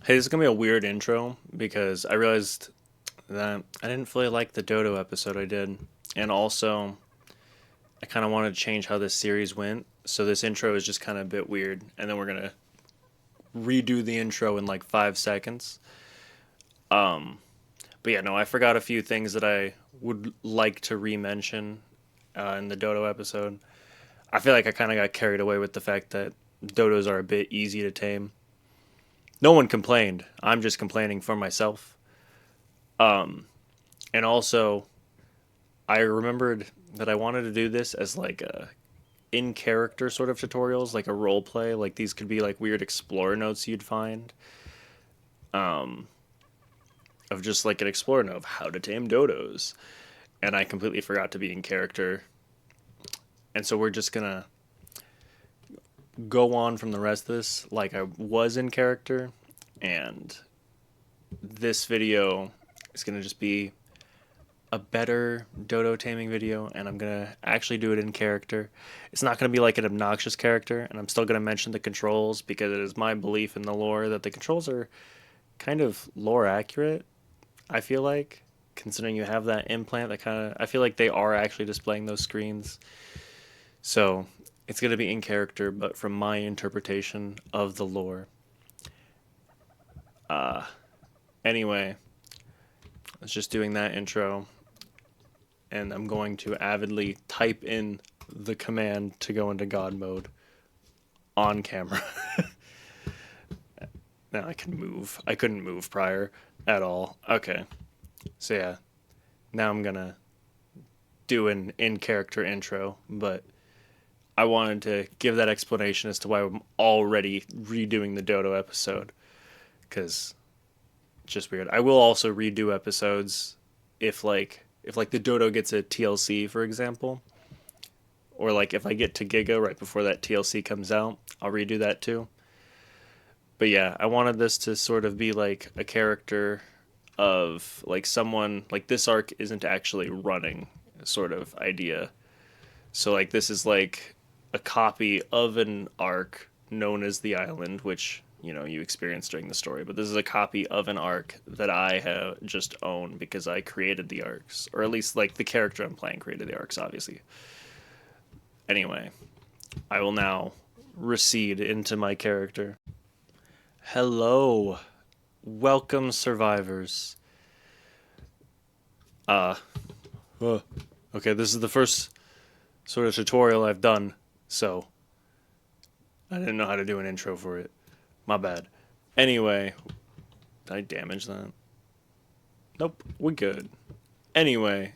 Hey, this is gonna be a weird intro because I realized that I didn't fully like the Dodo episode I did, and also I kind of wanted to change how this series went. So this intro is just kind of a bit weird, and then we're gonna redo the intro in like 5 seconds. Um, but yeah, no, I forgot a few things that I would like to re-mention in the Dodo episode. I feel like I kind of got carried away with the fact that dodos are a bit easy to tame. No one complained. I'm just complaining for myself. Um, and also I remembered that I wanted to do this as like a in character sort of tutorials, like a role play. Like these could be like weird explorer notes you'd find, um, of just like an explorer note of how to tame dodos. And I completely forgot to be in character. And so we're just gonna go on from the rest of this like I was in character. And this video is gonna just be a better dodo taming video, and I'm gonna actually do it in character. It's not gonna be like an obnoxious character, and I'm still gonna mention the controls because it is my belief in the lore that the controls are kind of lore accurate. I feel like, considering you have that implant, that kind of I feel like they are actually displaying those screens. So it's gonna be in character, but from my interpretation of the lore. Uh, anyway, I was just doing that intro and I'm going to avidly type in the command to go into God mode on camera. Now I can move. I couldn't move prior at all. Okay. So yeah, now I'm gonna do an in character intro, but I wanted to give that explanation as to why I'm already redoing the Dodo episode because it's just weird. I will also redo episodes if the Dodo gets a TLC, for example, or like if I get to Giga right before that TLC comes out, I'll redo that too. But yeah, I wanted this to sort of be like a character of like someone like this arc isn't actually running sort of idea. So like this is like a copy of an arc known as the island, which you experience during the story. But this is a copy of an arc that I have just own because I created the arcs, or at least like the character I'm playing created the arcs, obviously. Anyway, I will now recede into my character. Hello, welcome survivors. Uh, uh, okay, this is the first sort of tutorial I've done, so I didn't know how to do an intro for it. My bad. Anyway, did I damage that? Nope, we're good. Anyway,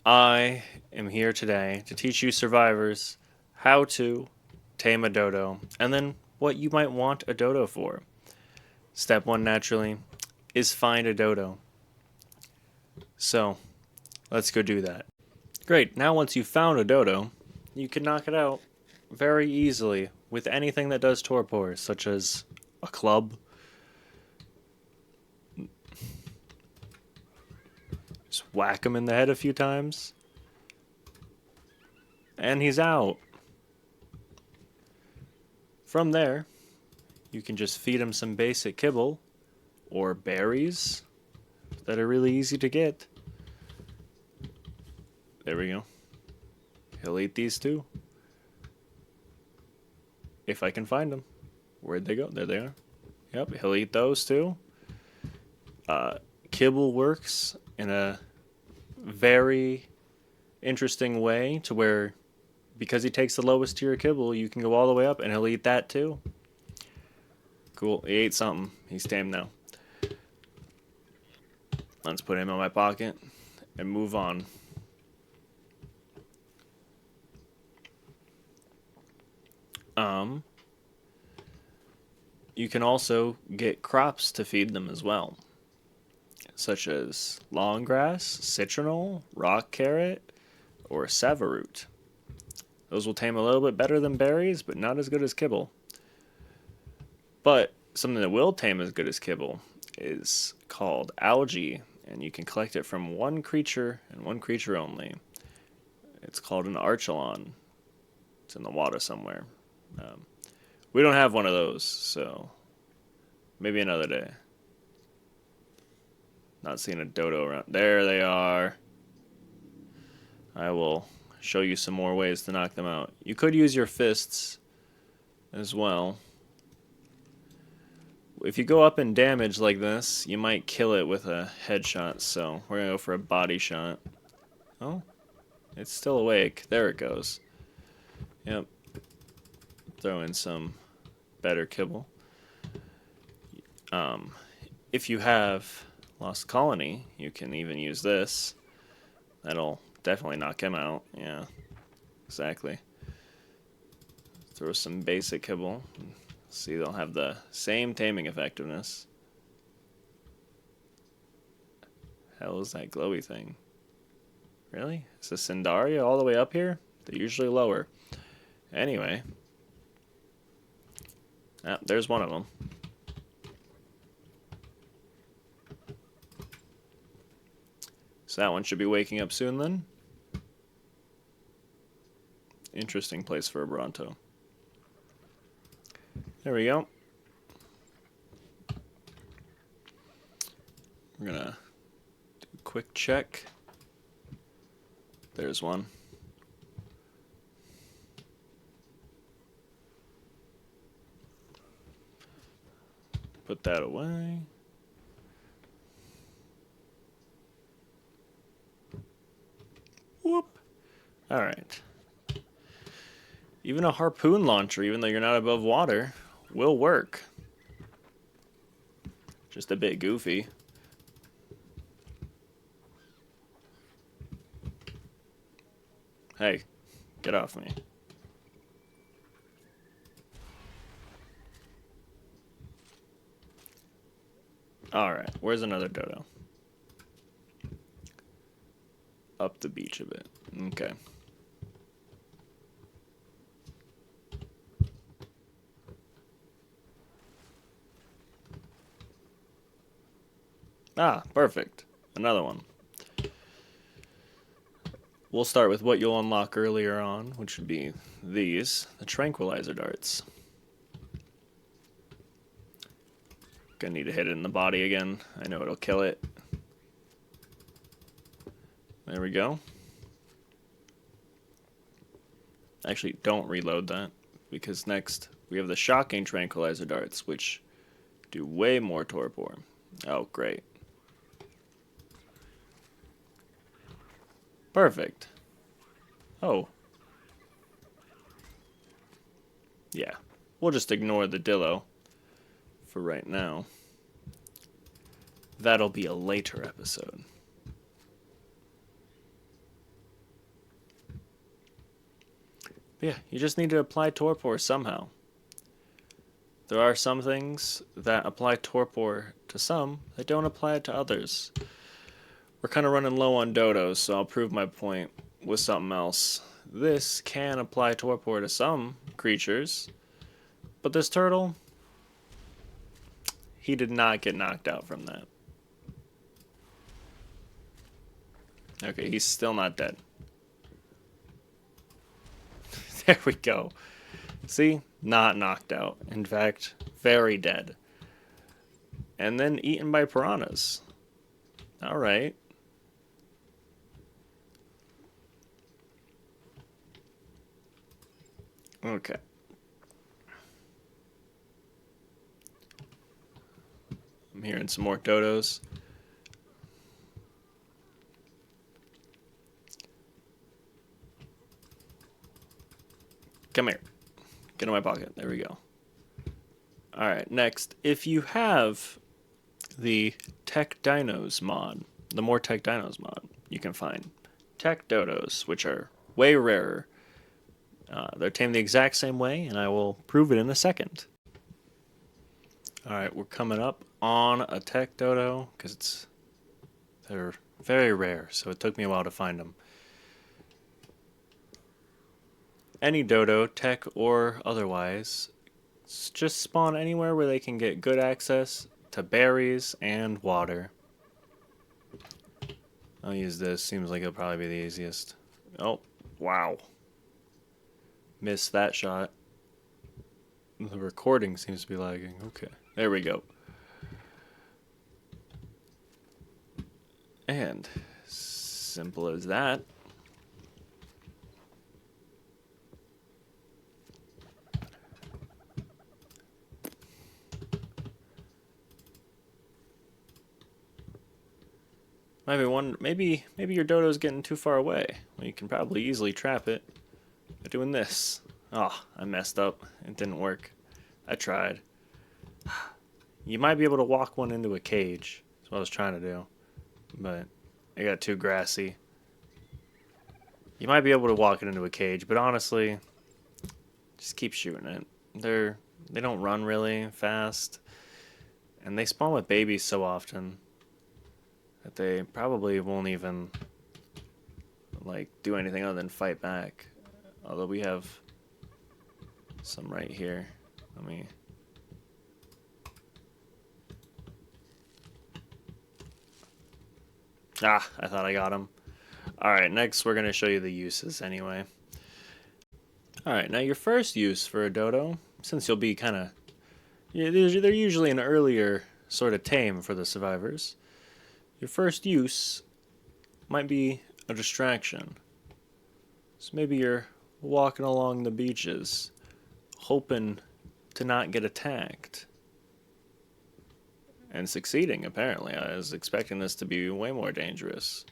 I am here today to teach you survivors how to tame a dodo, and then what you might want a dodo for. Step one, naturally, is find a dodo. So, let's go do that. Great, now once you've found a dodo, you can knock it out very easily with anything that does torpor, such as a club. Just whack him in the head a few times, and he's out. From there, you can just feed him some basic kibble or berries that are really easy to get. There we go. He'll eat these too. If I can find them. Where'd they go? There they are. Yep, he'll eat those too. Kibble works in a very interesting way to where because he takes the lowest tier of kibble, you can go all the way up and he'll eat that too. Cool. He ate something. He's tamed now. Let's put him in my pocket and move on. Um, you can also get crops to feed them as well, such as long grass, citronal, rock carrot, or savaroot. Those will tame a little bit better than berries, but not as good as kibble. But something that will tame as good as kibble is called algae, and you can collect it from one creature and one creature only. It's called an archelon. It's in the water somewhere. Um, we don't have one of those, so Maybe another day. Not seeing a dodo around. There they are. I will show you some more ways to knock them out. You could use your fists as well. If you go up in damage like this, you might kill it with a headshot, so we're going to go for a body shot. Oh, it's still awake. There it goes. Yep. Throw in some better kibble. If you have Lost Colony, you can even use this. That'll definitely knock him out. Yeah, exactly. Throw some basic kibble. See, they'll have the same taming effectiveness. Hell is that glowy thing? Really? Is the Cindaria all the way up here? They're usually lower. Anyway. Ah, there's one of them. So that one should be waking up soon then. Interesting place for a Bronto. There we go. We're gonna do a quick check. There's one. Put that away. Whoop. Alright. Even a harpoon launcher, even though you're not above water, will work. Just a bit goofy. Hey, get off me. Alright, where's another dodo? Up the beach a bit. Okay. Ah, perfect. Another one. We'll start with what you'll unlock earlier on, which would be these, the tranquilizer darts. Gonna need to hit it in the body again. I know it'll kill it. There we go. Actually, don't reload that, because next we have the shocking tranquilizer darts, which do way more torpor. Oh, great. Perfect. Oh. Yeah. We'll just ignore the Dillo for right now. That'll be a later episode. But yeah, you just need to apply torpor somehow. There are some things that apply torpor to some that don't apply it to others. We're kind of running low on dodos, so I'll prove my point with something else. This can apply torpor to some creatures, but this turtle, he did not get knocked out from that. Okay, he's still not dead. There we go. See? Not knocked out. In fact, very dead. And then eaten by piranhas. Alright. Okay. I'm hearing some more dodos. Come here. Get in my pocket. There we go. Alright, next. If you have the Tech Dinos mod, the More Tech Dinos mod, you can find Tech Dodos, which are way rarer. They're tamed the exact same way, and I will prove it in a second. Alright, we're coming up on a Tech Dodo, because they're very rare, so it took me a while to find them. Any dodo, tech or otherwise, just spawn anywhere where they can get good access to berries and water. I'll use this, seems like it'll probably be the easiest. Oh, wow. Missed that shot. The recording seems to be lagging. Okay, there we go. And simple as that. Maybe your Dodo's getting too far away. Well, you can probably easily trap it by doing this. Oh, I messed up. It didn't work. I tried. You might be able to walk one into a cage. That's what I was trying to do. But it got too grassy. You might be able to walk it into a cage, but honestly, just keep shooting it. They don't run really fast, and they spawn with babies so often that they probably won't even like do anything other than fight back. Although we have some right here. Let me. Ah, I thought I got him. Alright, next we're going to show you the uses anyway. Alright, now your first use for a dodo, since you'll be kind of... Yeah, they're usually an earlier sort of tame for the survivors. Your first use might be a distraction. So maybe you're walking along the beaches, hoping to not get attacked. And succeeding, apparently. I was expecting this to be way more dangerous.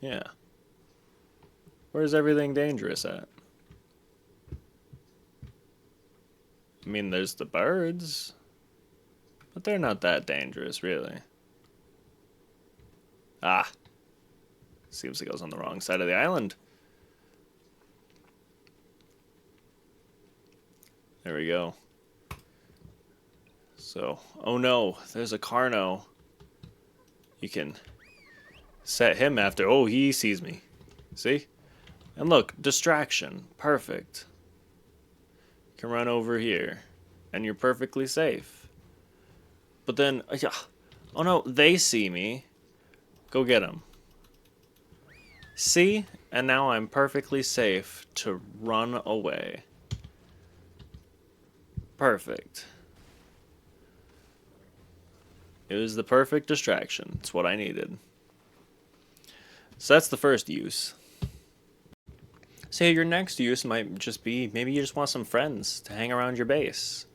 Yeah. Where's everything dangerous at? I mean, there's the birds, but they're not that dangerous, really. Ah. Seems like I was on the wrong side of the island. There we go. So, oh no, there's a Carno. You can set him after. Oh, he sees me. See? And look, distraction. Perfect. You can run over here. And you're perfectly safe. But then, oh no, they see me. Go get them. See? And now I'm perfectly safe to run away. Perfect. It was the perfect distraction. It's what I needed. So that's the first use. So your next use might just be, maybe you just want some friends to hang around your base.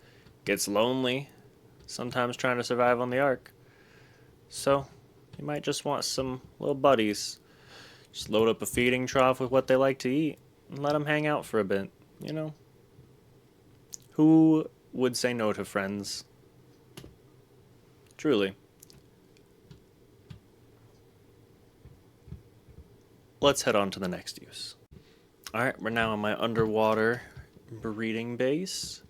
Gets lonely, sometimes trying to survive on the Ark. So you might just want some little buddies. Just load up a feeding trough with what they like to eat and let them hang out for a bit, you know? Who would say no to friends? Truly. Let's head on to the next use. Alright, we're now in my underwater breeding base.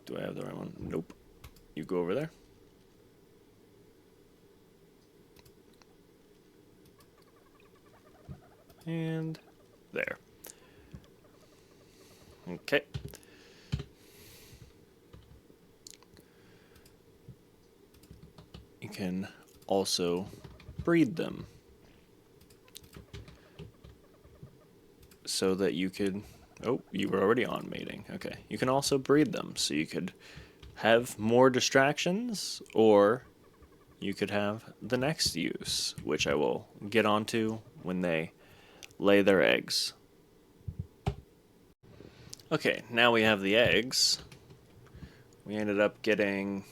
Do I have the right one? Nope. You go over there. And there. Okay. You can also breed them so that you could... Oh, you were already on mating. Okay. You can also breed them so you could have more distractions, or you could have the next use, which I will get onto when they lay their eggs. Okay, now we have the eggs. We ended up getting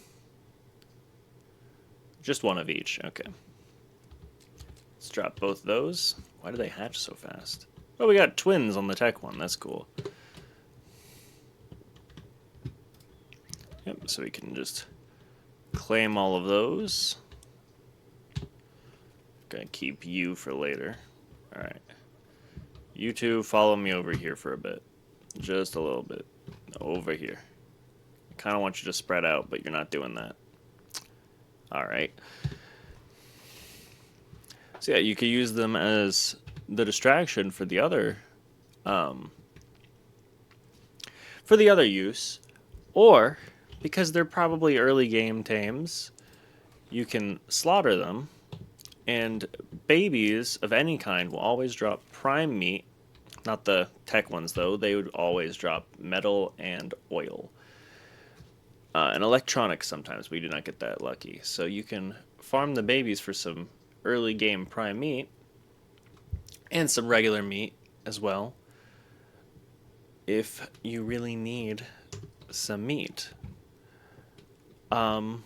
just one of each. Okay. Let's drop both those. Why do they hatch so fast? Oh, we got twins on the tech one. That's cool. Yep, so we can just claim all of those. Gonna keep you for later. Alright. You two follow me over here for a bit. Just a little bit. Over here. I kind of want you to spread out, but you're not doing that. Alright. So yeah, you could use them as the distraction for the other use, or because they're probably early game tames, you can slaughter them, and babies of any kind will always drop prime meat Not the tech ones, though. They would always drop metal and oil. And electronics sometimes. We do not get that lucky. So you can farm the babies for some early game prime meat and some regular meat as well if you really need some meat. Yeah,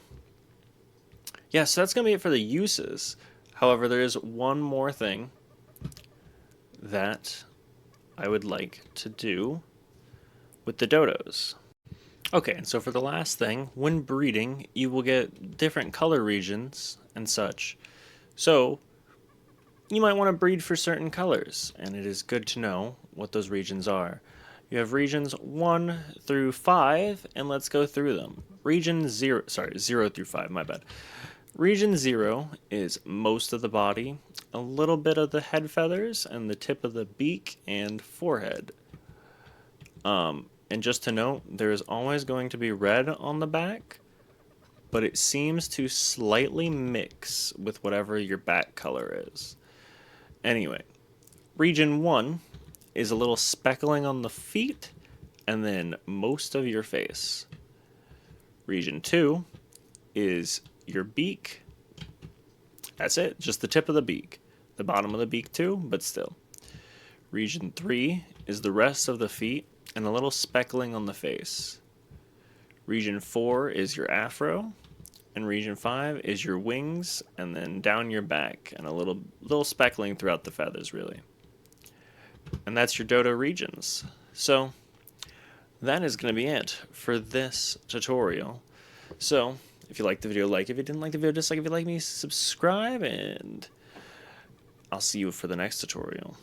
so that's going to be it for the uses. However, there is one more thing that I would like to do with the dodos. Okay, and so for the last thing, when breeding, you will get different color regions and such. So, you might want to breed for certain colors, and it is good to know what those regions are. You have regions 1 through 5, and let's go through them. Region 0, sorry, 0 through 5, my bad. Region 0 is most of the body, a little bit of the head feathers, and the tip of the beak and forehead. And just to note, there is always going to be red on the back, but it seems to slightly mix with whatever your back color is. Anyway, region 1 is a little speckling on the feet and then most of your face. Region 2 is your beak. That's it, just the tip of the beak. The bottom of the beak too, but still. Region 3 is the rest of the feet and a little speckling on the face. Region 4 is your afro, and region 5 is your wings and then down your back and a little speckling throughout the feathers really. And that's your dodo regions. So that is going to be it for this tutorial. So if you liked the video, like. If you didn't like the video, dislike. If you like me, subscribe, and I'll see you for the next tutorial.